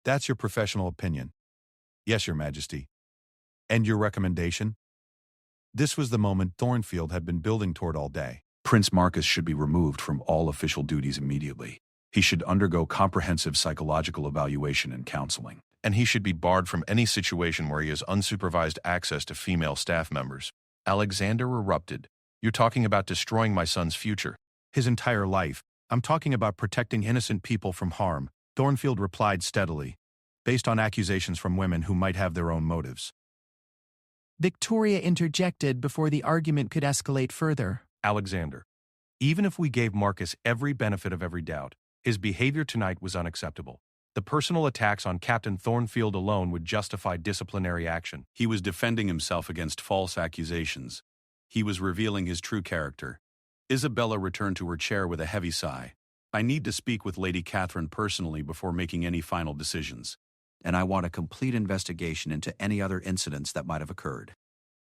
That's your professional opinion. Yes, Your Majesty. And your recommendation? This was the moment Thornfield had been building toward all day. Prince Marcus should be removed from all official duties immediately. He should undergo comprehensive psychological evaluation and counseling. And he should be barred from any situation where he has unsupervised access to female staff members. Alexander erupted. You're talking about destroying my son's future. His entire life. I'm talking about protecting innocent people from harm, Thornfield replied steadily, based on accusations from women who might have their own motives. Victoria interjected before the argument could escalate further. Alexander, even if we gave Marcus every benefit of every doubt, his behavior tonight was unacceptable. The personal attacks on Captain Thornfield alone would justify disciplinary action. He was defending himself against false accusations. He was revealing his true character. Isabella returned to her chair with a heavy sigh. I need to speak with Lady Catherine personally before making any final decisions. And I want a complete investigation into any other incidents that might have occurred.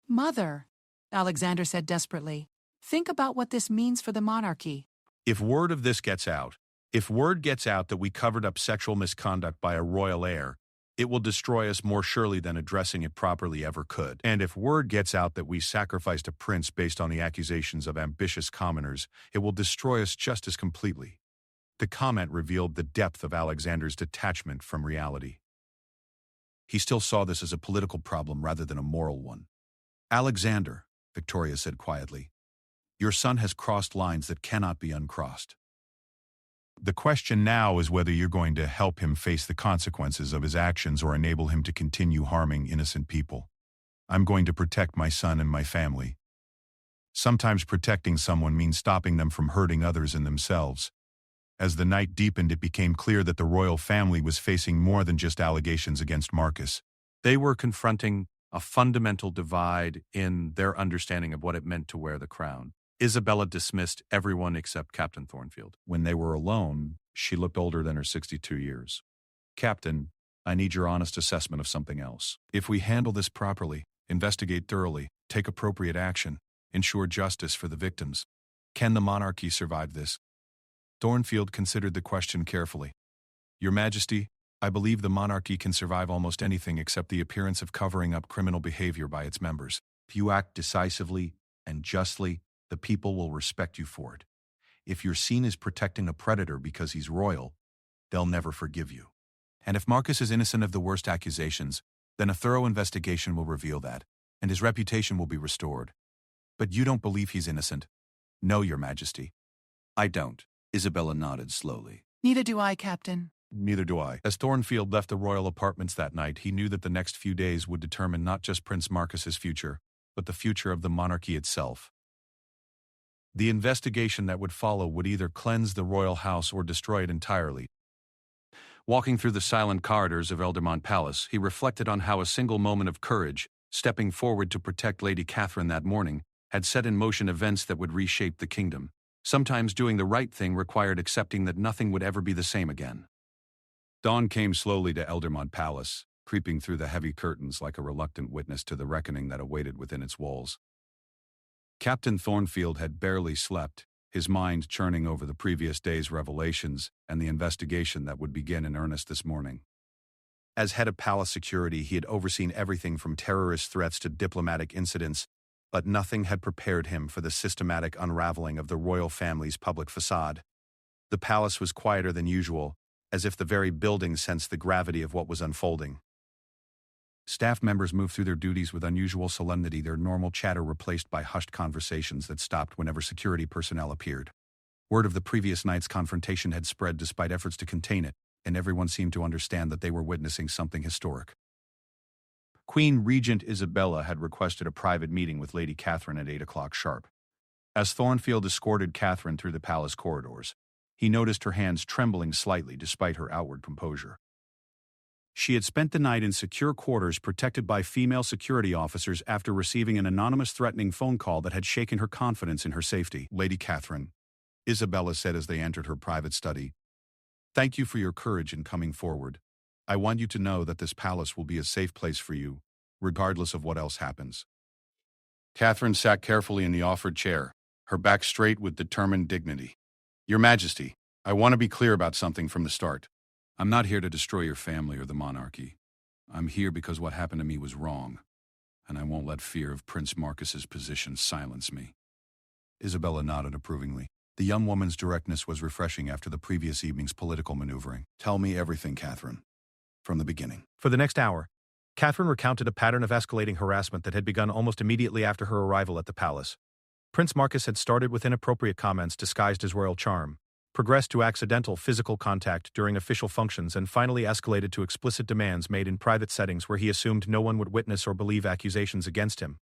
Mother, Alexander said desperately, think about what this means for the monarchy. If word of this gets out, if word gets out that we covered up sexual misconduct by a royal heir, it will destroy us more surely than addressing it properly ever could. And if word gets out that we sacrificed a prince based on the accusations of ambitious commoners, it will destroy us just as completely. The comment revealed the depth of Alexander's detachment from reality. He still saw this as a political problem rather than a moral one. Alexander, Victoria said quietly, your son has crossed lines that cannot be uncrossed. The question now is whether you're going to help him face the consequences of his actions or enable him to continue harming innocent people. I'm going to protect my son and my family. Sometimes protecting someone means stopping them from hurting others and themselves. As the night deepened, it became clear that the royal family was facing more than just allegations against Marcus. They were confronting a fundamental divide in their understanding of what it meant to wear the crown. Isabella dismissed everyone except Captain Thornfield. When they were alone, she looked older than her 62 years. Captain, I need your honest assessment of something else. If we handle this properly, investigate thoroughly, take appropriate action, ensure justice for the victims, can the monarchy survive this? Thornfield considered the question carefully. Your Majesty, I believe the monarchy can survive almost anything except the appearance of covering up criminal behavior by its members. If you act decisively and justly, the people will respect you for it. If you're seen as protecting a predator because he's royal, they'll never forgive you. And if Marcus is innocent of the worst accusations, then a thorough investigation will reveal that, and his reputation will be restored. But you don't believe he's innocent? No, Your Majesty. I don't. Isabella nodded slowly. Neither do I, Captain. Neither do I. As Thornfield left the royal apartments that night, he knew that the next few days would determine not just Prince Marcus's future, but the future of the monarchy itself. The investigation that would follow would either cleanse the royal house or destroy it entirely. Walking through the silent corridors of Buckingham Palace, he reflected on how a single moment of courage, stepping forward to protect Lady Catherine that morning, had set in motion events that would reshape the kingdom. Sometimes doing the right thing required accepting that nothing would ever be the same again. Dawn came slowly to Buckingham Palace, creeping through the heavy curtains like a reluctant witness to the reckoning that awaited within its walls. Captain Thornfield had barely slept, his mind churning over the previous day's revelations and the investigation that would begin in earnest this morning. As head of palace security, he had overseen everything from terrorist threats to diplomatic incidents, but nothing had prepared him for the systematic unraveling of the royal family's public facade. The palace was quieter than usual, as if the very building sensed the gravity of what was unfolding. Staff members moved through their duties with unusual solemnity, their normal chatter replaced by hushed conversations that stopped whenever security personnel appeared. Word of the previous night's confrontation had spread despite efforts to contain it, and everyone seemed to understand that they were witnessing something historic. Queen Regent Isabella had requested a private meeting with Lady Catherine at 8 o'clock sharp. As Thornfield escorted Catherine through the palace corridors, he noticed her hands trembling slightly despite her outward composure. She had spent the night in secure quarters protected by female security officers after receiving an anonymous threatening phone call that had shaken her confidence in her safety. Lady Catherine, Isabella said as they entered her private study, "Thank you for your courage in coming forward. I want you to know that this palace will be a safe place for you, regardless of what else happens." Catherine sat carefully in the offered chair, her back straight with determined dignity. "Your Majesty, I want to be clear about something from the start. I'm not here to destroy your family or the monarchy. I'm here because what happened to me was wrong, and I won't let fear of Prince Marcus's position silence me." Isabella nodded approvingly. The young woman's directness was refreshing after the previous evening's political maneuvering. "Tell me everything, Catherine, from the beginning." For the next hour, Catherine recounted a pattern of escalating harassment that had begun almost immediately after her arrival at the palace. Prince Marcus had started with inappropriate comments disguised as royal charm, progressed to accidental physical contact during official functions, and finally escalated to explicit demands made in private settings where he assumed no one would witness or believe accusations against him.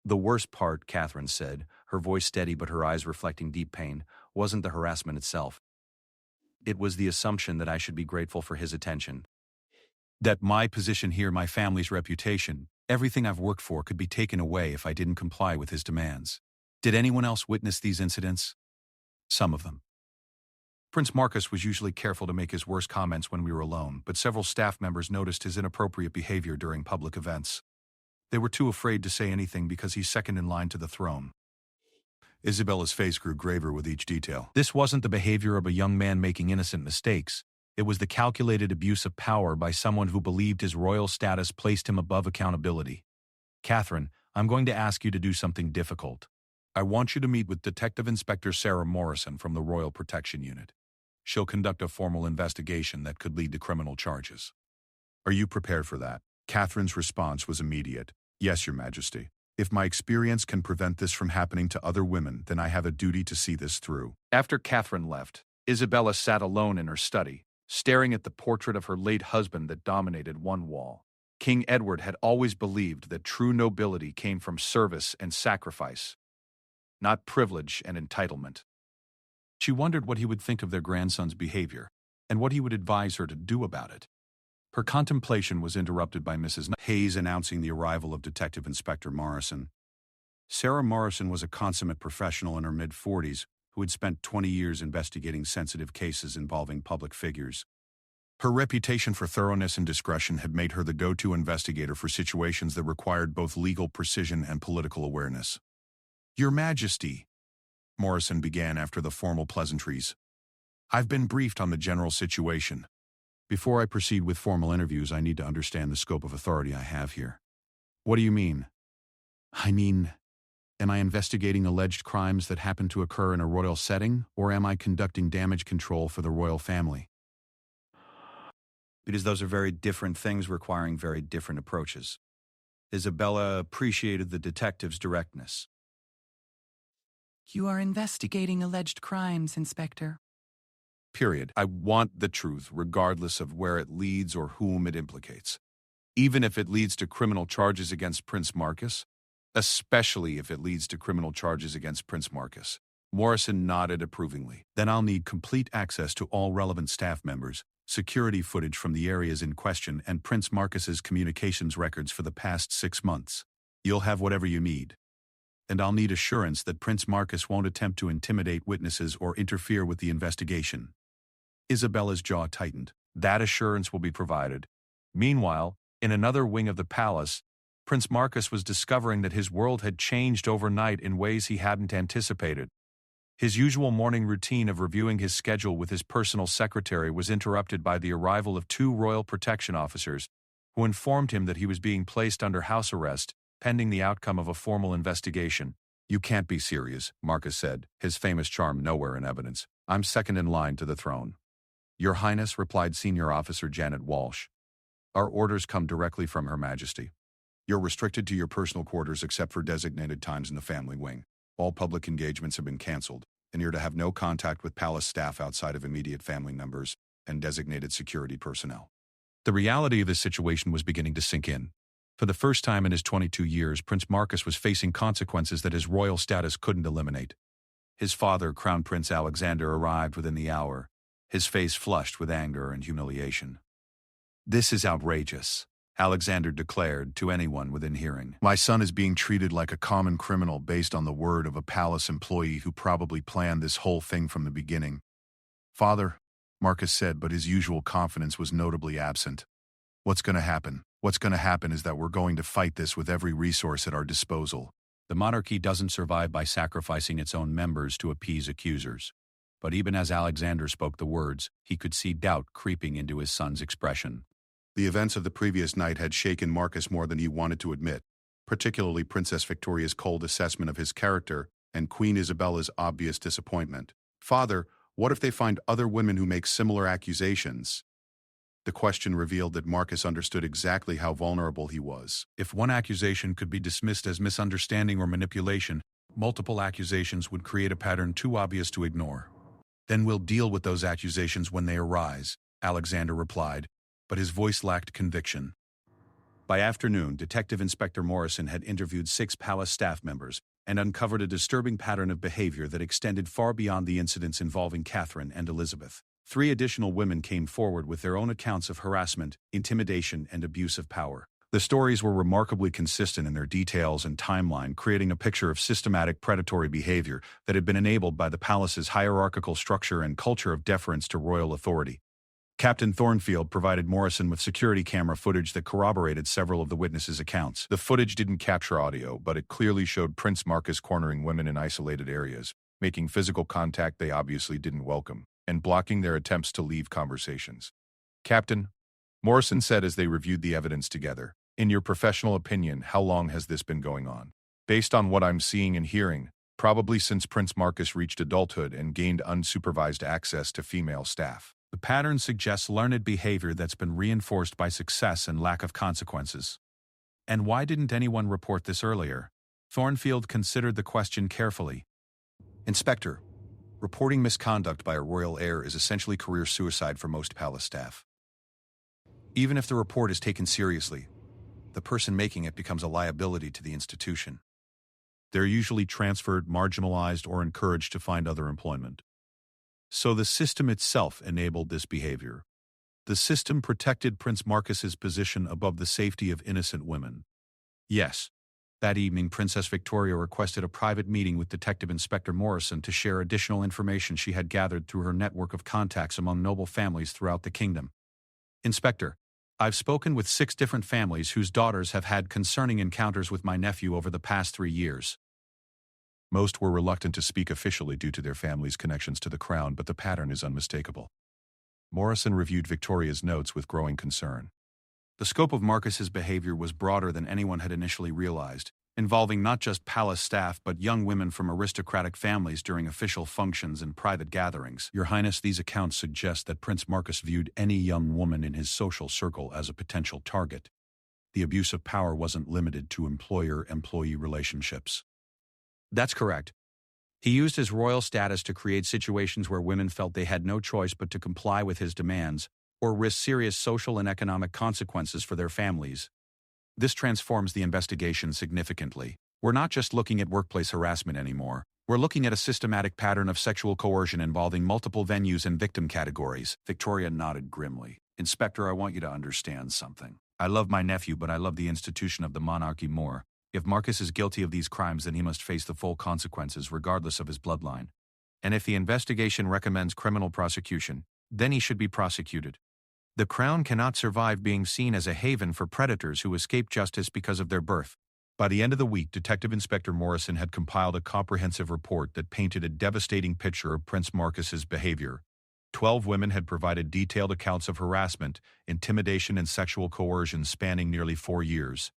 The worst part, Catherine said, her voice steady but her eyes reflecting deep pain, wasn't the harassment itself. It was the assumption that I should be grateful for his attention. That my position here, my family's reputation, everything I've worked for could be taken away if I didn't comply with his demands. Did anyone else witness these incidents? Some of them. Prince Marcus was usually careful to make his worst comments when we were alone, but several staff members noticed his inappropriate behavior during public events. They were too afraid to say anything because he's second in line to the throne. Isabella's face grew graver with each detail. This wasn't the behavior of a young man making innocent mistakes. It was the calculated abuse of power by someone who believed his royal status placed him above accountability. "Catherine, I'm going to ask you to do something difficult. I want you to meet with Detective Inspector Sarah Morrison from the Royal Protection Unit. She'll conduct a formal investigation that could lead to criminal charges. Are you prepared for that?" Catherine's response was immediate. "Yes, Your Majesty. If my experience can prevent this from happening to other women, then I have a duty to see this through." After Catherine left, Isabella sat alone in her study, staring at the portrait of her late husband that dominated one wall. King Edward had always believed that true nobility came from service and sacrifice, not privilege and entitlement. She wondered what he would think of their grandson's behavior, and what he would advise her to do about it. Her contemplation was interrupted by Mrs. Hayes announcing the arrival of Detective Inspector Morrison. Sarah Morrison was a consummate professional in her mid-40s who had spent 20 years investigating sensitive cases involving public figures. Her reputation for thoroughness and discretion had made her the go-to investigator for situations that required both legal precision and political awareness. "Your Majesty," Morrison began after the formal pleasantries, "I've been briefed on the general situation. Before I proceed with formal interviews, I need to understand the scope of authority I have here." "What do you mean?" "I mean, am I investigating alleged crimes that happen to occur in a royal setting, or am I conducting damage control for the royal family?" Because those are very different things requiring very different approaches. Isabella appreciated the detective's directness. You are investigating alleged crimes, Inspector. Period. I want the truth, regardless of where it leads or whom it implicates. Even if it leads to criminal charges against Prince Marcus, especially if it leads to criminal charges against Prince Marcus. Morrison nodded approvingly. Then I'll need complete access to all relevant staff members, security footage from the areas in question, and Prince Marcus's communications records for the past 6 months. You'll have whatever you need. And I'll need assurance that Prince Marcus won't attempt to intimidate witnesses or interfere with the investigation. Isabella's jaw tightened. That assurance will be provided. Meanwhile, in another wing of the palace, Prince Marcus was discovering that his world had changed overnight in ways he hadn't anticipated. His usual morning routine of reviewing his schedule with his personal secretary was interrupted by the arrival of 2 royal protection officers, who informed him that he was being placed under house arrest, pending the outcome of a formal investigation. You can't be serious, Marcus said, his famous charm nowhere in evidence. I'm second in line to the throne. Your Highness, replied Senior Officer Janet Walsh. Our orders come directly from Her Majesty. You're restricted to your personal quarters except for designated times in the family wing. All public engagements have been cancelled, and you're to have no contact with palace staff outside of immediate family members and designated security personnel. The reality of this situation was beginning to sink in. For the first time in his 22 years, Prince Marcus was facing consequences that his royal status couldn't eliminate. His father, Crown Prince Alexander, arrived within the hour, his face flushed with anger and humiliation. This is outrageous, Alexander declared to anyone within hearing. My son is being treated like a common criminal based on the word of a palace employee who probably planned this whole thing from the beginning. Father, Marcus said, but his usual confidence was notably absent. What's going to happen? What's going to happen is that we're going to fight this with every resource at our disposal. The monarchy doesn't survive by sacrificing its own members to appease accusers. But even as Alexander spoke the words, he could see doubt creeping into his son's expression. The events of the previous night had shaken Marcus more than he wanted to admit, particularly Princess Victoria's cold assessment of his character and Queen Isabella's obvious disappointment. Father, what if they find other women who make similar accusations? The question revealed that Marcus understood exactly how vulnerable he was. If one accusation could be dismissed as misunderstanding or manipulation, multiple accusations would create a pattern too obvious to ignore. Then we'll deal with those accusations when they arise, Alexander replied, but his voice lacked conviction. By afternoon, Detective Inspector Morrison had interviewed 6 palace staff members and uncovered a disturbing pattern of behavior that extended far beyond the incidents involving Catherine and Elizabeth. 3 additional women came forward with their own accounts of harassment, intimidation, and abuse of power. The stories were remarkably consistent in their details and timeline, creating a picture of systematic predatory behavior that had been enabled by the palace's hierarchical structure and culture of deference to royal authority. Captain Thornfield provided Morrison with security camera footage that corroborated several of the witnesses' accounts. The footage didn't capture audio, but it clearly showed Prince Marcus cornering women in isolated areas, making physical contact they obviously didn't welcome, and blocking their attempts to leave conversations. Captain, Morrison said as they reviewed the evidence together, in your professional opinion, how long has this been going on? Based on what I'm seeing and hearing, probably since Prince Marcus reached adulthood and gained unsupervised access to female staff. The pattern suggests learned behavior that's been reinforced by success and lack of consequences. And why didn't anyone report this earlier? Thornfield considered the question carefully. Inspector, reporting misconduct by a royal heir is essentially career suicide for most palace staff. Even if the report is taken seriously, the person making it becomes a liability to the institution. They're usually transferred, marginalized, or encouraged to find other employment. So the system itself enabled this behavior. The system protected Prince Marcus's position above the safety of innocent women. Yes. That evening, Princess Victoria requested a private meeting with Detective Inspector Morrison to share additional information she had gathered through her network of contacts among noble families throughout the kingdom. Inspector, I've spoken with 6 different families whose daughters have had concerning encounters with my nephew over the past 3 years. Most were reluctant to speak officially due to their family's connections to the crown, but the pattern is unmistakable. Morrison reviewed Victoria's notes with growing concern. The scope of Marcus's behavior was broader than anyone had initially realized, involving not just palace staff but young women from aristocratic families during official functions and private gatherings. Your Highness, these accounts suggest that Prince Marcus viewed any young woman in his social circle as a potential target. The abuse of power wasn't limited to employer-employee relationships. That's correct. He used his royal status to create situations where women felt they had no choice but to comply with his demands, or risk serious social and economic consequences for their families. This transforms the investigation significantly. We're not just looking at workplace harassment anymore. We're looking at a systematic pattern of sexual coercion involving multiple venues and victim categories. Victoria nodded grimly. Inspector, I want you to understand something. I love my nephew, but I love the institution of the monarchy more. If Marcus is guilty of these crimes, then he must face the full consequences regardless of his bloodline. And if the investigation recommends criminal prosecution, then he should be prosecuted. The crown cannot survive being seen as a haven for predators who escape justice because of their birth. By the end of the week, Detective Inspector Morrison had compiled a comprehensive report that painted a devastating picture of Prince Marcus's behavior. 12 women had provided detailed accounts of harassment, intimidation, and sexual coercion spanning nearly 4 years.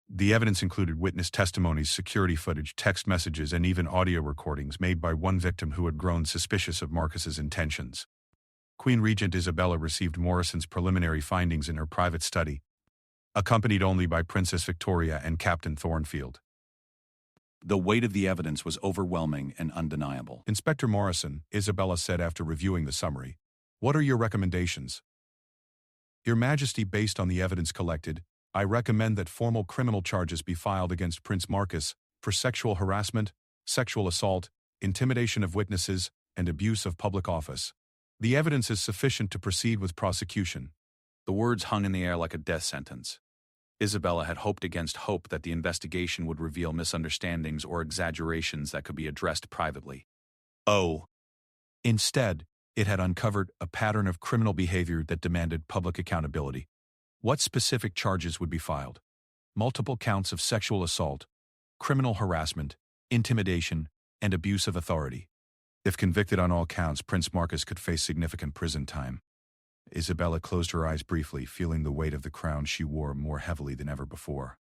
The evidence included witness testimonies, security footage, text messages, and even audio recordings made by one victim who had grown suspicious of Marcus's intentions. Queen Regent Isabella received Morrison's preliminary findings in her private study, accompanied only by Princess Victoria and Captain Thornfield. The weight of the evidence was overwhelming and undeniable. "Inspector Morrison," Isabella said after reviewing the summary, "what are your recommendations?" "Your Majesty, based on the evidence collected, I recommend that formal criminal charges be filed against Prince Marcus for sexual harassment, sexual assault, intimidation of witnesses, and abuse of public office. The evidence is sufficient to proceed with prosecution." The words hung in the air like a death sentence. Isabella had hoped against hope that the investigation would reveal misunderstandings or exaggerations that could be addressed privately. Instead, it had uncovered a pattern of criminal behavior that demanded public accountability. What specific charges would be filed? Multiple counts of sexual assault, criminal harassment, intimidation, and abuse of authority. If convicted on all counts, Prince Marcus could face significant prison time. Isabella closed her eyes briefly, feeling the weight of the crown she wore more heavily than ever before.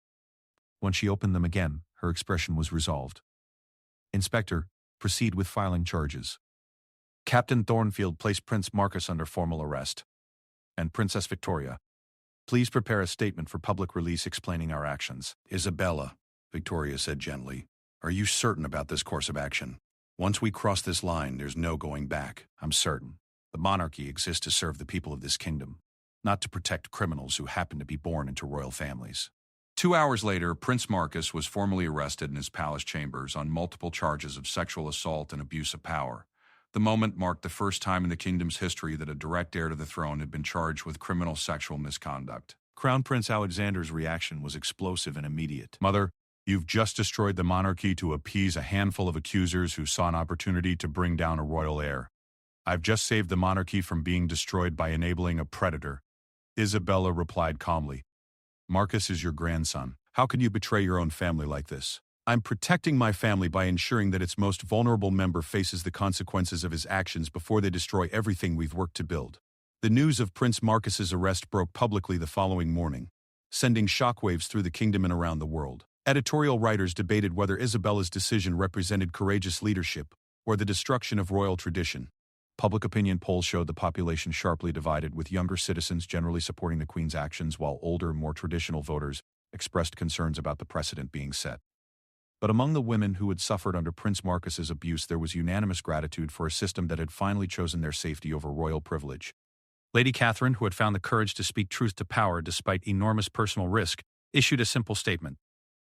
When she opened them again, her expression was resolved. "Inspector, proceed with filing charges." Captain Thornfield placed Prince Marcus under formal arrest. And Princess Victoria, please prepare a statement for public release explaining our actions. Isabella, Victoria said gently, are you certain about this course of action? Once we cross this line, there's no going back. I'm certain. The monarchy exists to serve the people of this kingdom, not to protect criminals who happen to be born into royal families. 2 hours later, Prince Marcus was formally arrested in his palace chambers on multiple charges of sexual assault and abuse of power. The moment marked the first time in the kingdom's history that a direct heir to the throne had been charged with criminal sexual misconduct. Crown Prince Alexander's reaction was explosive and immediate. "Mother, you've just destroyed the monarchy to appease a handful of accusers who saw an opportunity to bring down a royal heir. I've just saved the monarchy from being destroyed by enabling a predator." Isabella replied calmly, "Marcus is your grandson. How can you betray your own family like this? I'm protecting my family by ensuring that its most vulnerable member faces the consequences of his actions before they destroy everything we've worked to build." The news of Prince Marcus's arrest broke publicly the following morning, sending shockwaves through the kingdom and around the world. Editorial writers debated whether Isabella's decision represented courageous leadership or the destruction of royal tradition. Public opinion polls showed the population sharply divided, with younger citizens generally supporting the Queen's actions while older, more traditional voters expressed concerns about the precedent being set. But among the women who had suffered under Prince Marcus's abuse, there was unanimous gratitude for a system that had finally chosen their safety over royal privilege. Lady Catherine, who had found the courage to speak truth to power despite enormous personal risk, issued a simple statement.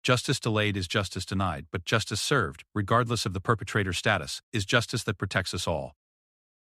Justice delayed is justice denied, but justice served, regardless of the perpetrator's status, is justice that protects us all.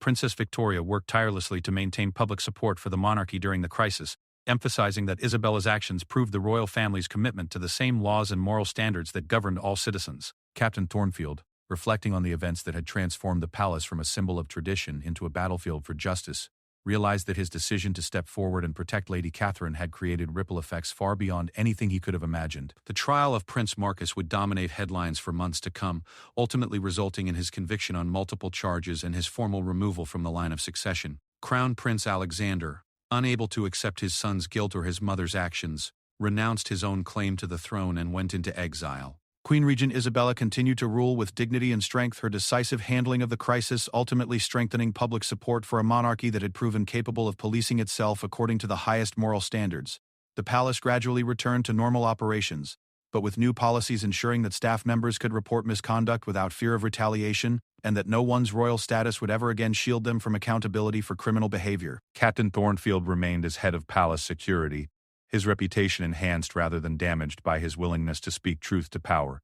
Princess Victoria worked tirelessly to maintain public support for the monarchy during the crisis, emphasizing that Isabella's actions proved the royal family's commitment to the same laws and moral standards that governed all citizens. Captain Thornfield, reflecting on the events that had transformed the palace from a symbol of tradition into a battlefield for justice, realized that his decision to step forward and protect Lady Catherine had created ripple effects far beyond anything he could have imagined. The trial of Prince Marcus would dominate headlines for months to come, ultimately resulting in his conviction on multiple charges and his formal removal from the line of succession. Crown Prince Alexander, unable to accept his son's guilt or his mother's actions, renounced his own claim to the throne and went into exile. Queen Regent Isabella continued to rule with dignity and strength, her decisive handling of the crisis ultimately strengthening public support for a monarchy that had proven capable of policing itself according to the highest moral standards. The palace gradually returned to normal operations, but with new policies ensuring that staff members could report misconduct without fear of retaliation, and that no one's royal status would ever again shield them from accountability for criminal behavior. Captain Thornfield remained as head of palace security, his reputation enhanced rather than damaged by his willingness to speak truth to power.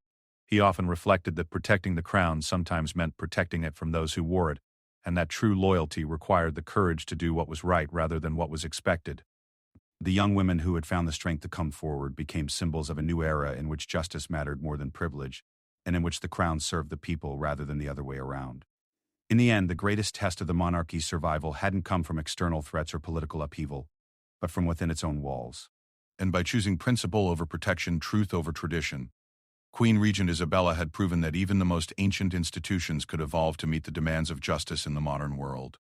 He often reflected that protecting the crown sometimes meant protecting it from those who wore it, and that true loyalty required the courage to do what was right rather than what was expected. The young women who had found the strength to come forward became symbols of a new era in which justice mattered more than privilege, and in which the crown served the people rather than the other way around. In the end, the greatest test of the monarchy's survival hadn't come from external threats or political upheaval, but from within its own walls. And by choosing principle over protection, truth over tradition, Queen Regent Isabella had proven that even the most ancient institutions could evolve to meet the demands of justice in the modern world.